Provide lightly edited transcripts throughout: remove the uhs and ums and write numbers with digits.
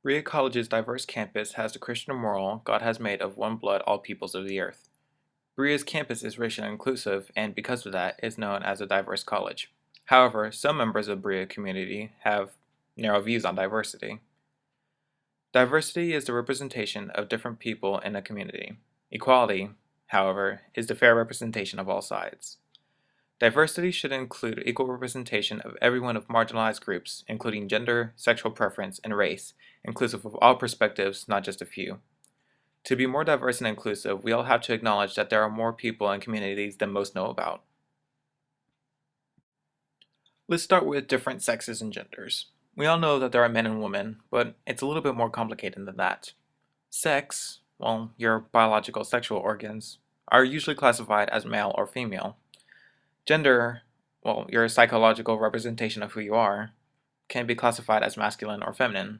Berea College's diverse campus has the Christian moral, God has made of one blood all peoples of the earth. Berea's campus is racially inclusive and because of that is known as a diverse college. However, some members of the Berea community have narrow views on diversity. Diversity is the representation of different people in a community. Equality, however, is the fair representation of all sides. Diversity should include equal representation of every one of marginalized groups, including gender, sexual preference, and race, inclusive of all perspectives, not just a few. To be more diverse and inclusive, we all have to acknowledge that there are more people and communities than most know about. Let's start with different sexes and genders. We all know that there are men and women, but it's a little bit more complicated than that. Sex, well, your biological sexual organs, are usually classified as male or female. Gender, well, your psychological representation of who you are, can be classified as masculine or feminine.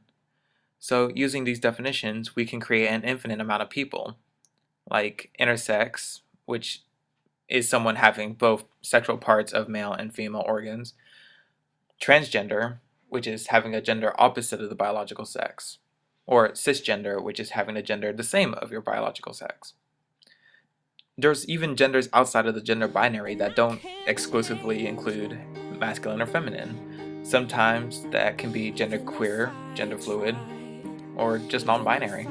So using these definitions, we can create an infinite amount of people, like intersex, which is someone having both sexual parts of male and female organs, transgender, which is having a gender opposite of the biological sex, or cisgender, which is having a gender the same of your biological sex. There's even genders outside of the gender binary that don't exclusively include masculine or feminine. Sometimes that can be genderqueer, gender fluid, or just non-binary.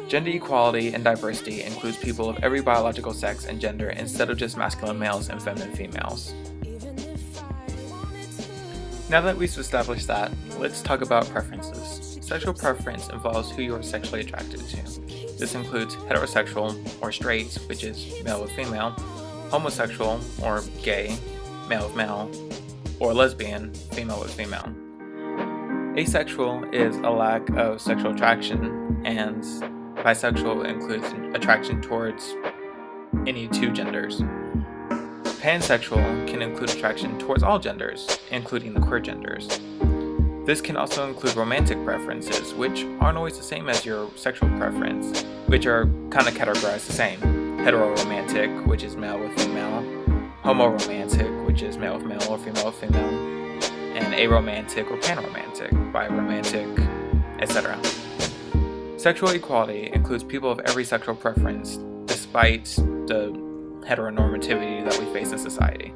Gender equality and diversity includes people of every biological sex and gender instead of just masculine males and feminine females. Now that we've established that, let's talk about preferences. Sexual preference involves who you are sexually attracted to. This includes heterosexual, or straight, which is male with female, homosexual, or gay, male with male, or lesbian, female with female. Asexual is a lack of sexual attraction, and bisexual includes attraction towards any two genders. Pansexual can include attraction towards all genders, including the queer genders. This can also include romantic preferences, which aren't always the same as your sexual preference, which are kind of categorized the same. Heteroromantic, which is male with female, homoromantic, which is male with male or female with female, and aromantic or panromantic, biromantic, etc. Sexual equality includes people of every sexual preference, despite the heteronormativity that we face in society.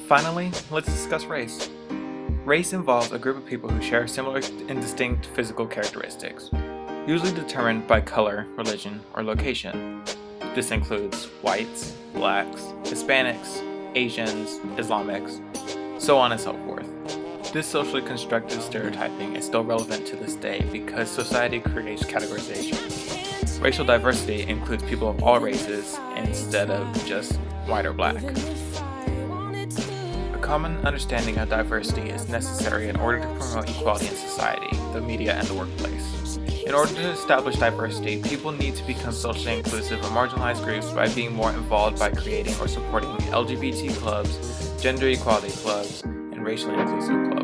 Finally, let's discuss race. Race involves a group of people who share similar and distinct physical characteristics, usually determined by color, religion, or location. This includes whites, blacks, Hispanics, Asians, Islamics, so on and so forth. This socially constructed stereotyping is still relevant to this day because society creates categorization. Racial diversity includes people of all races instead of just white or black. A common understanding of diversity is necessary in order to promote equality in society, the media, and the workplace. In order to establish diversity, people need to become socially inclusive of marginalized groups by being more involved by creating or supporting LGBT clubs, gender equality clubs, and racially inclusive clubs.